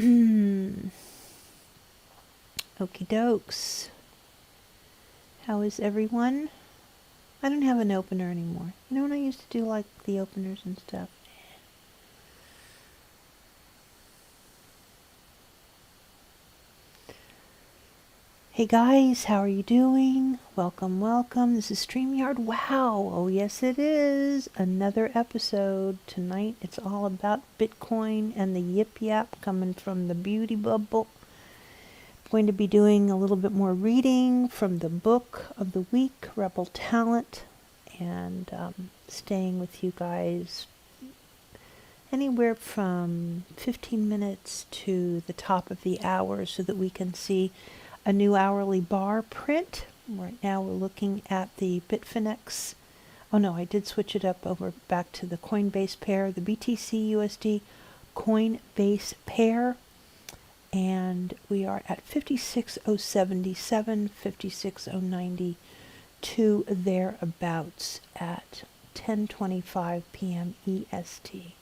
Okie dokes. How is everyone? I don't have an opener anymore. You know when I used to do like the openers and stuff? Hey guys, how are you doing? Welcome, welcome. This is StreamYard. Wow. Oh yes it is. Another episode. Tonight it's all about Bitcoin and the Yip-yap coming from the BeautyBubble. Going to be doing a little bit more reading from the book of the week, Rebel Talent, and staying with you guys anywhere from 15 minutes to the top of the hour so that we can see a new hourly bar print. Right now we're looking at the Bitfinex. Oh no, I did switch it up over back to the Coinbase pair, the BTC USD Coinbase pair. And we are at 56,077, 56,092 thereabouts at 10:25 p.m. EST.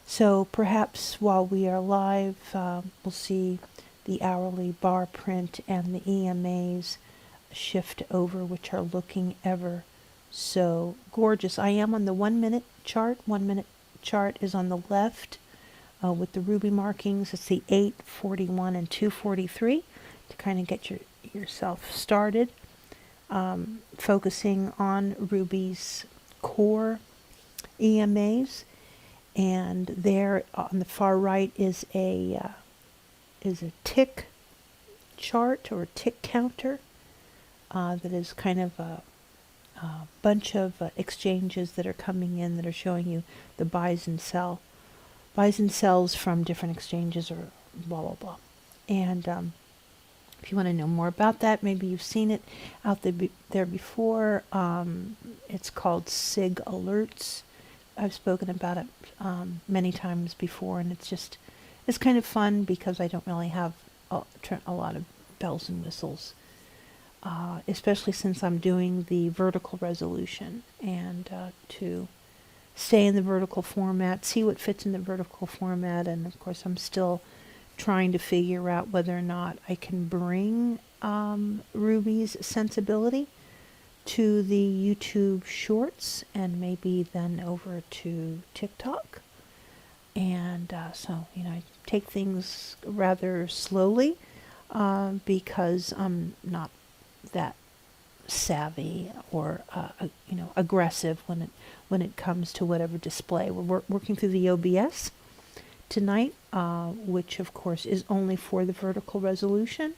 So perhaps while we are live, we'll see the hourly bar print and the EMAs shift over, which are looking ever so gorgeous. I am on the 1 minute chart. 1 minute chart is on the left. With the ruby markings, it's the 8, 41, and 243 to kind of get yourself started. Focusing on ruby's core EMAs, and there on the far right is a tick chart or a tick counter that is kind of a bunch of exchanges that are coming in that are showing you the buys and sells from different exchanges or blah, blah, blah. And if you want to know more about that, maybe you've seen it out there before. It's called SIG Alerts. I've spoken about it many times before, and it's kind of fun because I don't really have a lot of bells and whistles, especially since I'm doing the vertical resolution and to stay in the vertical format, see what fits in the vertical format, and of course I'm still trying to figure out whether or not I can bring Ruby's sensibility to the YouTube shorts and maybe then over to TikTok. And so, I take things rather slowly because I'm not that savvy or aggressive when it comes to whatever display. We're working through the OBS tonight, which of course is only for the vertical resolution.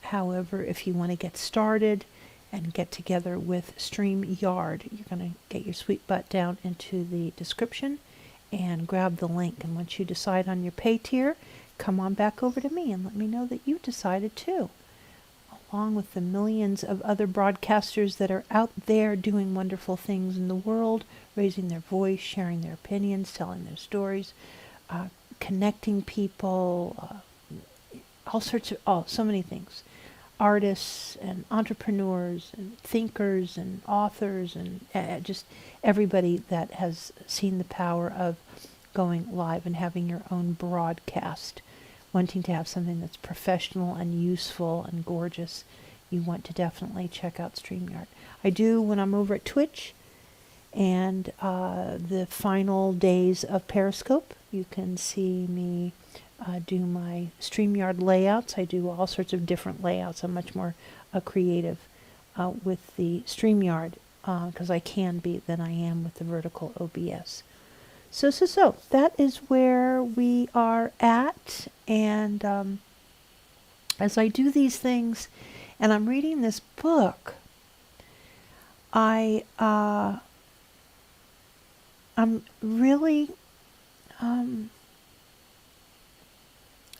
However, if you want to get started and get together with StreamYard, you're going to get your sweet butt down into the description and grab the link. And once you decide on your pay tier, come on back over to me and let me know that you decided too, along with the millions of other broadcasters that are out there doing wonderful things in the world, raising their voice, sharing their opinions, telling their stories, connecting people, all sorts of, so many things. Artists and entrepreneurs and thinkers and authors and just everybody that has seen the power of going live and having your own broadcast. Wanting to have something that's professional and useful and gorgeous, you want to definitely check out StreamYard. I do when I'm over at Twitch and the final days of Periscope. You can see me do my StreamYard layouts. I do all sorts of different layouts. I'm much more creative with the StreamYard because I can be than I am with the vertical OBS. So that is where we are at. And as I do these things and I'm reading this book, I'm really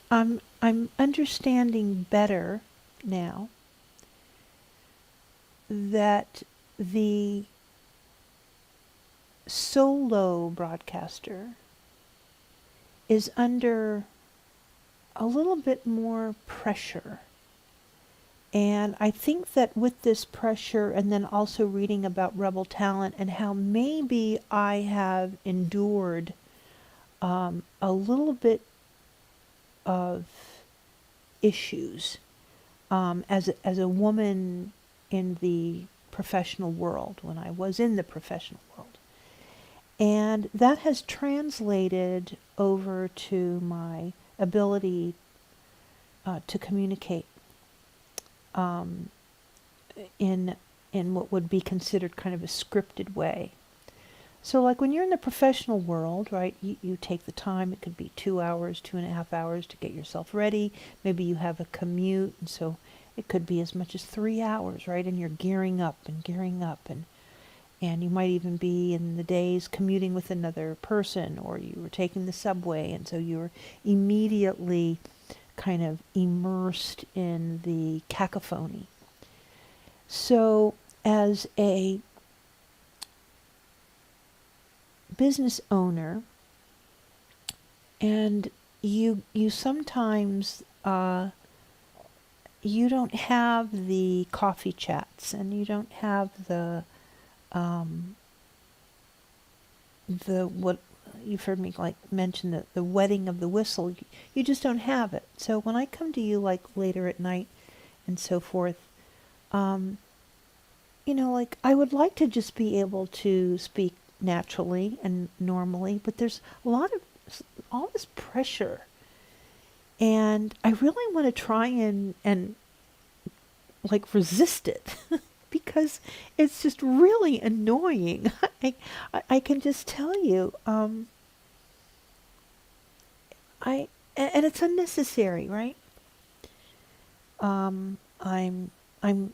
I'm understanding better now that the solo broadcaster is under a little bit more pressure. And I think that with this pressure, and then also reading about Rebel Talent and how maybe I have endured a little bit of issues as a woman in the professional world, when I was in the professional world. And that has translated over to my ability to communicate in what would be considered kind of a scripted way. So like when you're in the professional world, right, you take the time. It could be 2 hours, 2.5 hours to get yourself ready. Maybe you have a commute, and so it could be as much as 3 hours, right? And you're gearing up, and you might even be in the days commuting with another person, or you were taking the subway, and so you were immediately kind of immersed in the cacophony. So as a business owner, and you sometimes you don't have the coffee chats, and you don't have the what you've heard me like mention, the wetting of the whistle. You just don't have it. So when I come to you like later at night and so forth, like I would like to just be able to speak naturally and normally, but there's a lot of all this pressure, and I really want to try and like resist it because it's just really annoying. I can just tell you, and it's unnecessary, right? I'm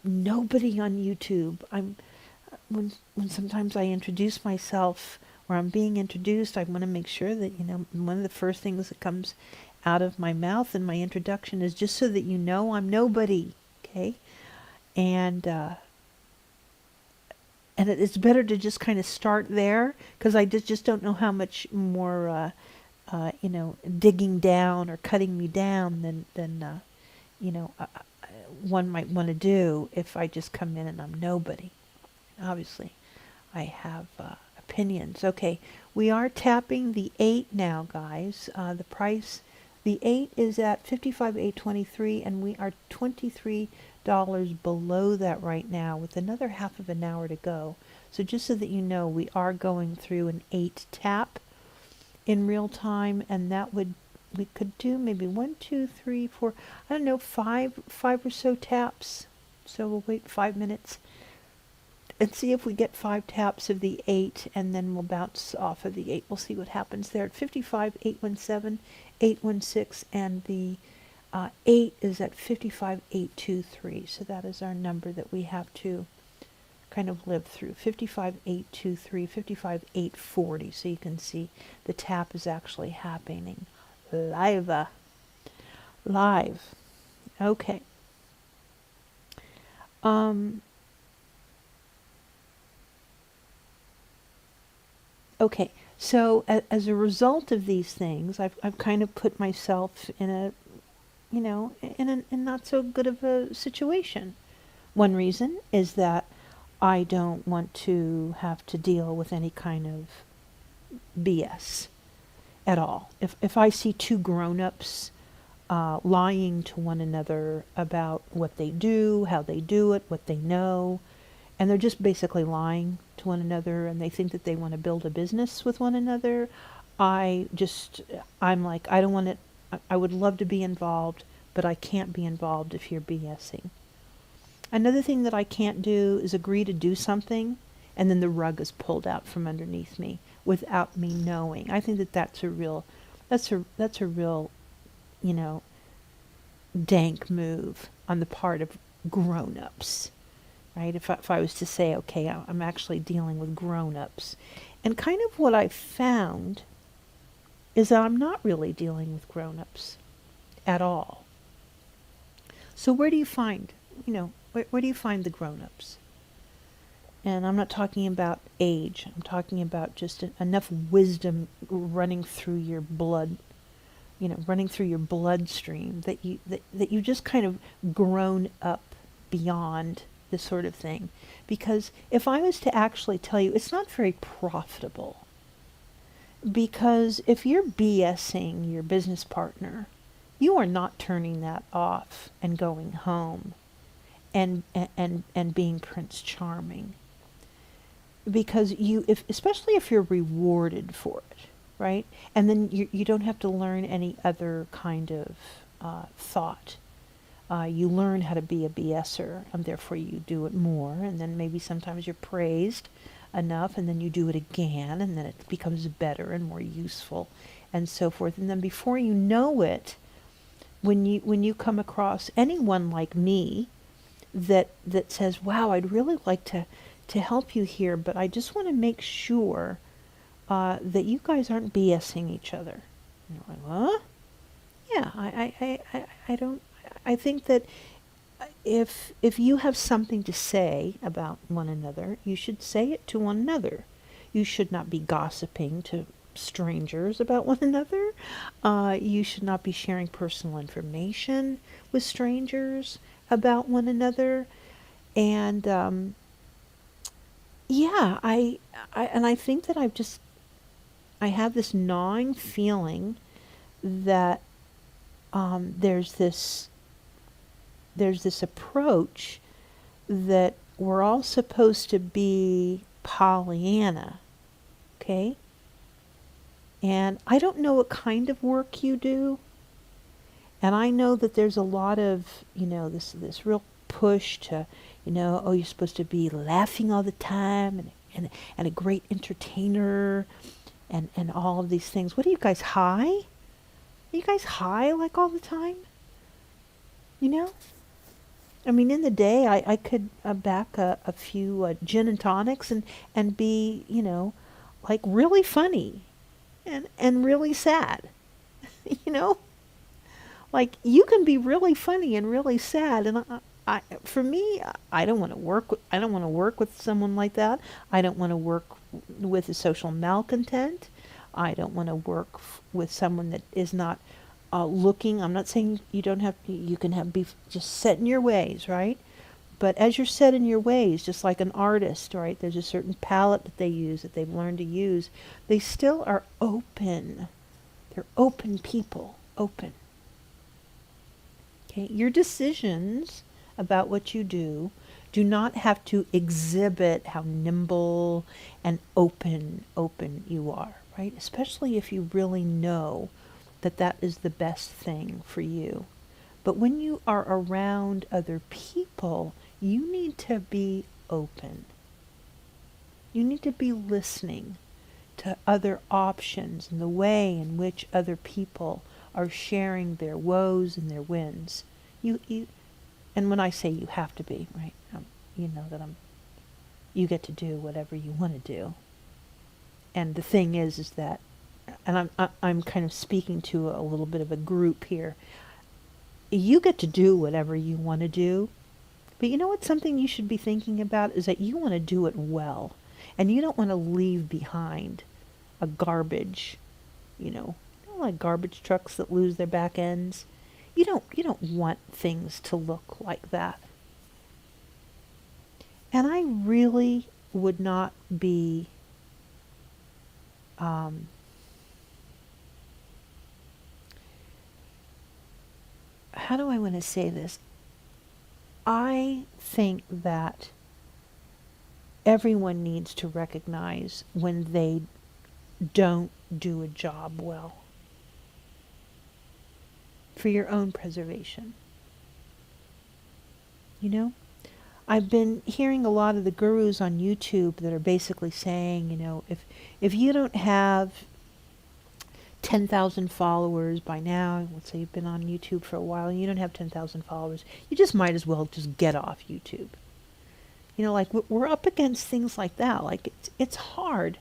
nobody on YouTube. When sometimes I introduce myself, or I'm being introduced, I want to make sure that, one of the first things that comes out of my mouth in my introduction is just so that you know I'm nobody, okay? And it's better to just kind of start there, because I just don't know how much more, digging down or cutting me down than one might want to do if I just come in and I'm nobody. Obviously, I have opinions. Okay, we are tapping the 8 now, guys. The price, the 8 is at $55,823, and we are $23 below that right now, with another half of an hour to go. So just so that you know, we are going through an 8 tap in real time, and that we could do maybe 1, 2, 3, 4, I don't know, five or so taps. So we'll wait 5 minutes and see if we get 5 taps of the 8, and then we'll bounce off of the 8. We'll see what happens there at 55,817, 816, and the 8 is at 55,823. So that is our number that we have to kind of live through. 55,823, 55,840. So you can see the tap is actually happening live. Okay. Okay, so as a result of these things, I've kind of put myself in a not so good of a situation. One reason is that I don't want to have to deal with any kind of BS at all. If I see 2 grown-ups lying to one another about what they do, how they do it, what they know, and they're just basically lying to one another, and they think that they want to build a business with one another, I'm like, I don't want it. I would love to be involved, but I can't be involved if you're BSing. Another thing that I can't do is agree to do something, and then the rug is pulled out from underneath me without me knowing. I think that's a real, dank move on the part of grown-ups, right? If I was to say, okay, I'm actually dealing with grown-ups. And kind of what I found is that I'm not really dealing with grown-ups at all. So where do you find, where do you find the grown-ups? And I'm not talking about age. I'm talking about just enough wisdom running through your blood, running through your bloodstream that you just kind of grown up beyond this sort of thing. Because if I was to actually tell you, it's not very profitable. Because if you're BSing your business partner, you are not turning that off and going home and being Prince Charming, because especially if you're rewarded for it, right? And then you don't have to learn any other kind of thought. You learn how to be a BSer, and therefore you do it more, and then maybe sometimes you're praised enough, and then you do it again, and then it becomes better and more useful, and so forth. And then before you know it, when you come across anyone like me that says, "Wow, I'd really like to help you here, but I just want to make sure that you guys aren't BSing each other." And you're like, "What?" Yeah, I don't. I think that if you have something to say about one another, you should say it to one another. You should not be gossiping to strangers about one another. You should not be sharing personal information with strangers about one another. And yeah, I think that I have this gnawing feeling that there's this approach that we're all supposed to be Pollyanna, okay? And I don't know what kind of work you do, and I know that there's a lot of, this real push to, oh, you're supposed to be laughing all the time and a great entertainer and all of these things. What are you guys, high? Are you guys high like all the time? I mean, in the day, I could back a few gin and tonics and be, like really funny and really sad. Like you can be really funny and really sad, and for me, I don't want to work. I don't want to work with someone like that. I don't want to work with a social malcontent. I don't want to work with someone that is not looking. I'm not saying you don't have. You can be just set in your ways, right? But as you're set in your ways, just like an artist, right? There's a certain palette that they use, that they've learned to use. They still are open. They're open people. Open. Okay? Your decisions about what you do not have to exhibit how nimble and open you are, right? Especially if you really know that is the best thing for you. But when you are around other people, you need to be open. You need to be listening to other options and the way in which other people are sharing their woes and their wins. And when I say you have to be, right, you know that you get to do whatever you want to do. And the thing is that, and I'm kind of speaking to a little bit of a group here. You get to do whatever you want to do, but you know what? Something you should be thinking about is that you want to do it well, and you don't want to leave behind a garbage, like garbage trucks that lose their back ends. You don't want things to look like that. And I really would not be how do I want to say this? I think that everyone needs to recognize when they don't do a job well, for your own preservation. I've been hearing a lot of the gurus on YouTube that are basically saying, if you don't have 10,000 followers by now, let's say you've been on YouTube for a while and you don't have 10,000 followers, you just might as well just get off YouTube. Like we're up against things like that. Like it's hard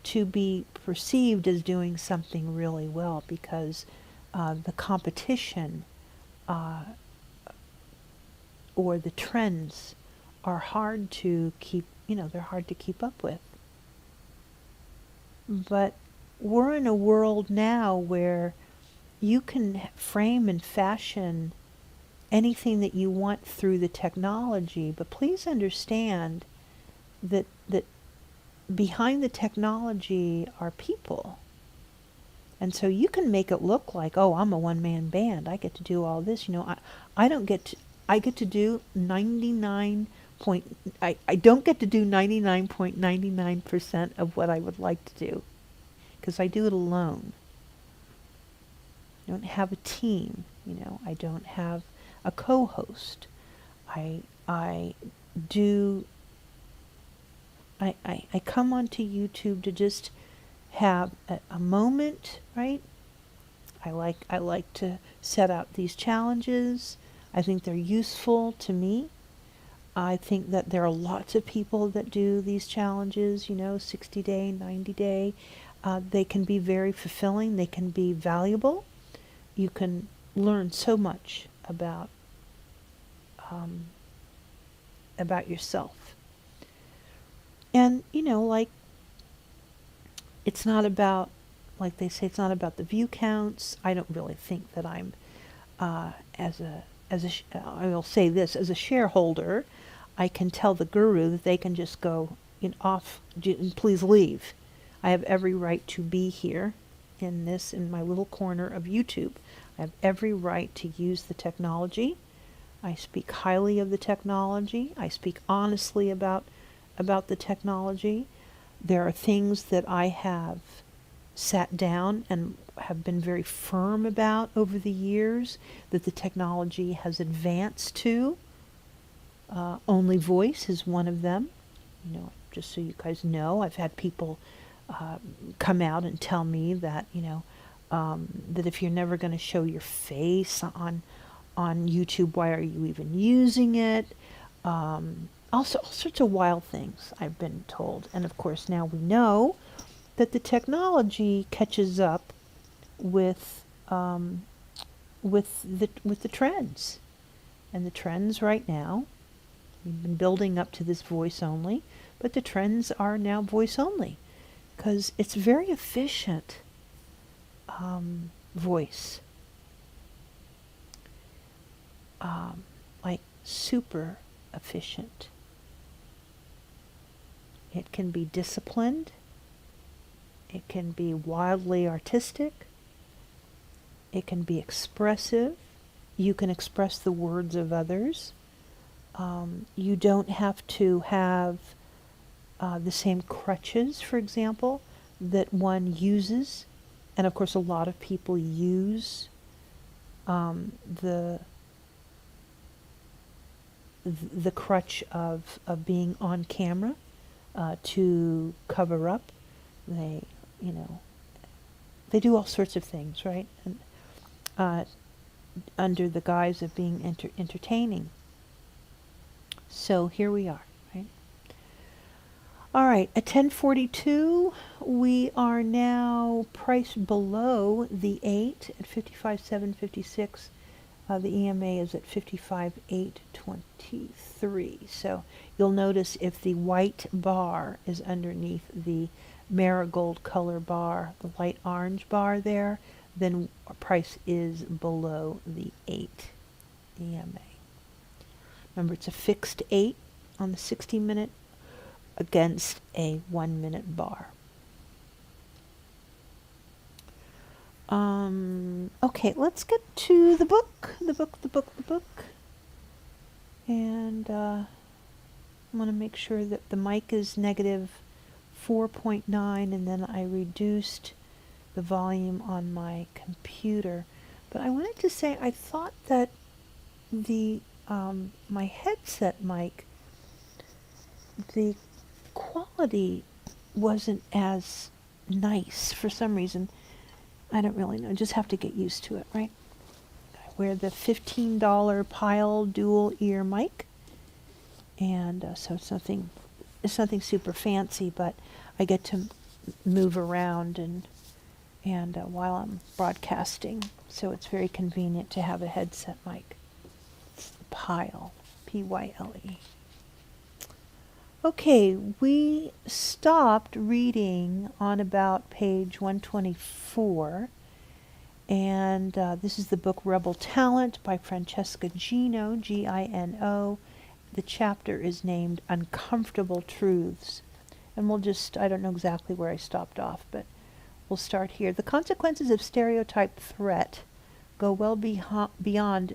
to be perceived as doing something really well because the competition or the trends are hard to keep, they're hard to keep up with. But we're in a world now where you can frame and fashion anything that you want through the technology, but please understand that behind the technology are people. And so you can make it look like, oh, I'm a one-man band. I get to do all this. I don't get to, I get to do 99 point, I don't get to do 99.99% of what I would like to do because I do it alone. I don't have a team, I don't have a co-host. I do, I come onto YouTube to just have a moment, right? I like to set out these challenges. I think they're useful to me. I think that there are lots of people that do these challenges, 60-day, 90-day. They can be very fulfilling. They can be valuable. You can learn so much about yourself. And, it's not about, like they say, it's not about the view counts. I don't really think that I'm, I will say this, as a shareholder, I can tell the guru that they can just go off, please leave. I have every right to be here in my little corner of YouTube. I have every right to use the technology. I speak highly of the technology. I speak honestly about the technology. There are things that I have sat down and have been very firm about over the years that the technology has advanced to. Only voice is one of them. Just so you guys know, I've had people come out and tell me that, that if you're never going to show your face on YouTube, why are you even using it? Also, all sorts of wild things I've been told. And of course, now we know that the technology catches up with the trends. And the trends right now, we've been building up to this voice only, but the trends are now voice only because it's very efficient voice. Like super efficient. It can be disciplined. It can be wildly artistic. It can be expressive. You can express the words of others. You don't have to have the same crutches, for example, that one uses. And of course, a lot of people use the crutch of being on camera to cover up. They do all sorts of things, right? And under the guise of being entertaining. So here we are, right? All right, at 10:42, we are now priced below the 8 at 55,756. The EMA is at 55,823. So you'll notice if the white bar is underneath the marigold color bar, the light orange bar there, then our price is below the 8 EMA. Remember, it's a fixed 8 on the 60-minute against a 1-minute bar. Okay, let's get to the book. And I want to make sure that the mic is negative 4.9, and then I reduced the volume on my computer. But I wanted to say, I thought that the my headset mic, the quality wasn't as nice for some reason. I don't really know. Just have to get used to it, right? I wear the $15 Pile dual ear mic, and so it's nothing super fancy, but I get to move around and while I'm broadcasting, so it's very convenient to have a headset mic. Pile, P-Y-L-E. Okay, we stopped reading on about page 124, and this is the book Rebel Talent by Francesca Gino, G-I-N-O. The chapter is named Uncomfortable Truths. And we'll just, I don't know exactly where I stopped off, but We'll start here. The consequences of stereotype threat go well beyond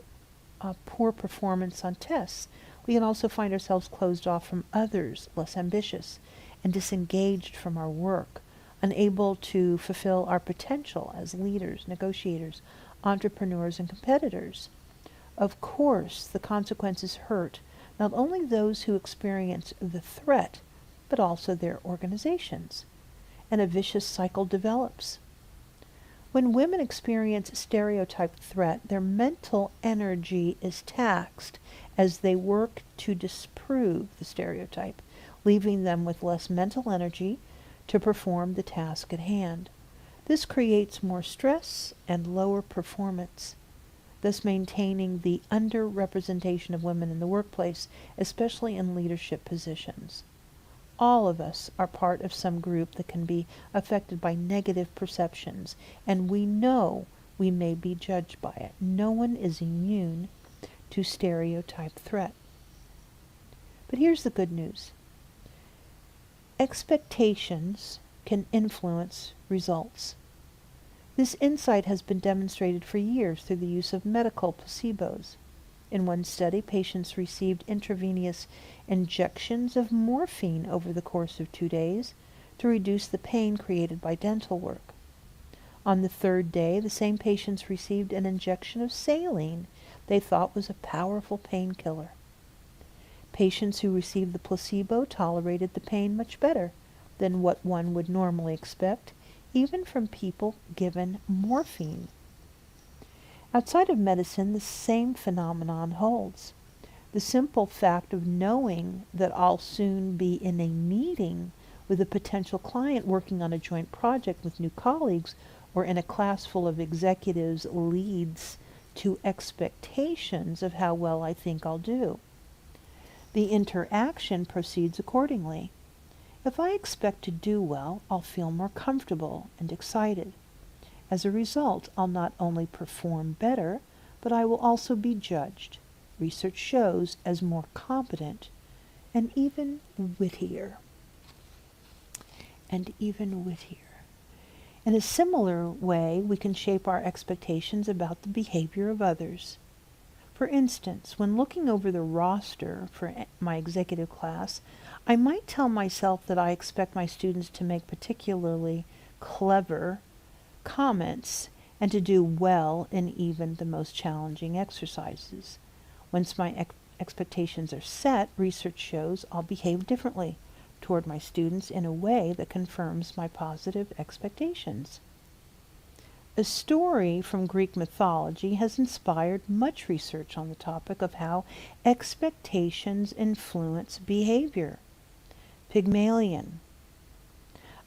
poor performance on tests. We can also find ourselves closed off from others, less ambitious, and disengaged from our work, unable to fulfill our potential as leaders, negotiators, entrepreneurs, and competitors. Of course, the consequences hurt not only those who experience the threat, but also their organizations, and a vicious cycle develops. When women experience stereotype threat, their mental energy is taxed as they work to disprove the stereotype, leaving them with less mental energy to perform the task at hand. This creates more stress and lower performance, thus maintaining the underrepresentation of women in the workplace, especially in leadership positions. All of us are part of some group that can be affected by negative perceptions, and we know we may be judged by it. No one is immune to stereotype threat. But here's the good news. Expectations can influence results. This insight has been demonstrated for years through the use of medical placebos. In one study, patients received intravenous injections of morphine over the course of 2 days to reduce the pain created by dental work. On the third day, the same patients received an injection of saline they thought was a powerful painkiller. Patients who received the placebo tolerated the pain much better than what one would normally expect, even from people given morphine. Outside of medicine, the same phenomenon holds. The simple fact of knowing that I'll soon be in a meeting with a potential client working on a joint project with new colleagues or in a class full of executives leads to expectations of how well I think I'll do. The interaction proceeds accordingly. If I expect to do well, I'll feel more comfortable and excited. As a result, I'll not only perform better, but I will also be judged, research shows, as more competent and even wittier. In a similar way, we can shape our expectations about the behavior of others. For instance, when looking over the roster for my executive class, I might tell myself that I expect my students to make particularly clever comments and to do well in even the most challenging exercises. Once my expectations are set, research shows I'll behave differently toward my students in a way that confirms my positive expectations. A story from Greek mythology has inspired much research on the topic of how expectations influence behavior. Pygmalion.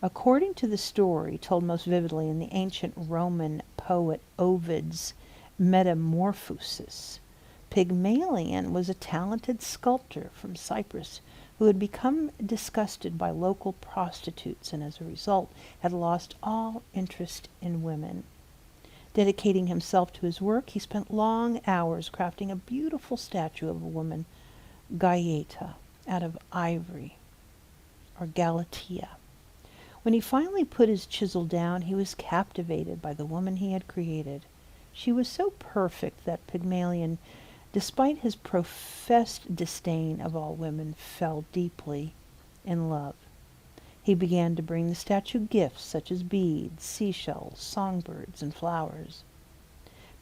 According to the story told most vividly in the ancient Roman poet Ovid's Metamorphoses, Pygmalion was a talented sculptor from Cyprus who had become disgusted by local prostitutes and as a result had lost all interest in women. Dedicating himself to his work, he spent long hours crafting a beautiful statue of a woman, Gaieta, out of ivory, or Galatea. When he finally put his chisel down, he was captivated by the woman he had created. She was so perfect that Pygmalion, despite his professed disdain of all women, fell deeply in love. He began to bring the statue gifts such as beads, seashells, songbirds, and flowers.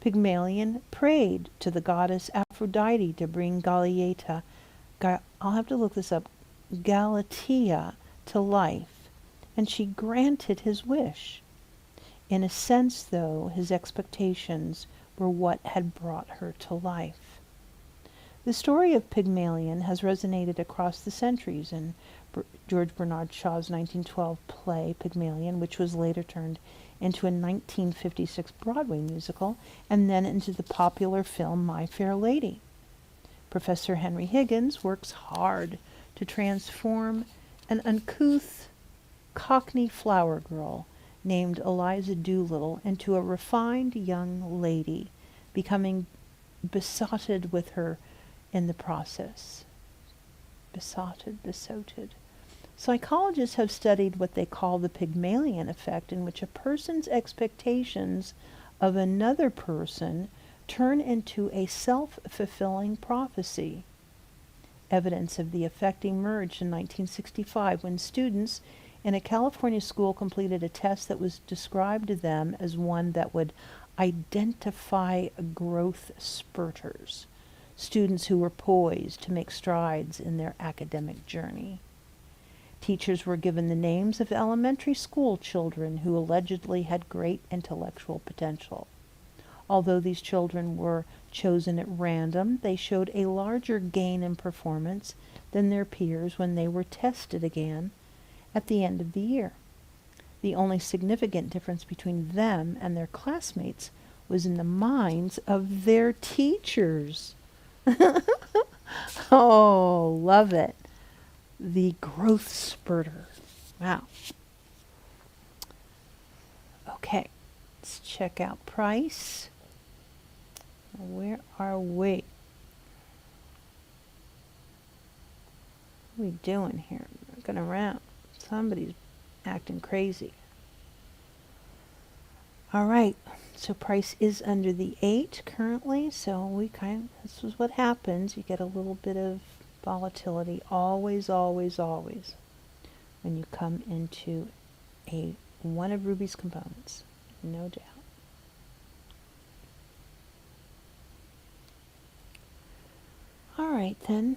Pygmalion prayed to the goddess Aphrodite to bring Galatea, I'll have to look this up, Galatea to life, and she granted his wish. In a sense, though, his expectations were what had brought her to life. The story of Pygmalion has resonated across the centuries in George Bernard Shaw's 1912 play Pygmalion, which was later turned into a 1956 Broadway musical and then into the popular film My Fair Lady. Professor Henry Higgins works hard to transform an uncouth Cockney flower girl named Eliza Doolittle into a refined young lady, becoming besotted with her in the process. Besotted. Psychologists have studied what they call the Pygmalion effect, in which a person's expectations of another person turn into a self-fulfilling prophecy. Evidence of the effect emerged in 1965 when students in a California school completed a test that was described to them as one that would identify growth spurters, students who were poised to make strides in their academic journey. Teachers were given the names of elementary school children who allegedly had great intellectual potential. Although these children were chosen at random, they showed a larger gain in performance than their peers when they were tested again at the end of the year. The only significant difference between them and their classmates was in the minds of their teachers. Oh, love it. The growth spurter. Wow. Okay, let's check out price. Where are we? What are we doing here? Looking around. Somebody's acting crazy. All right, so price is under the 8 currently, so this is what happens. You get a little bit of volatility always, always, always when you come into one of Ruby's components, no doubt. All right then.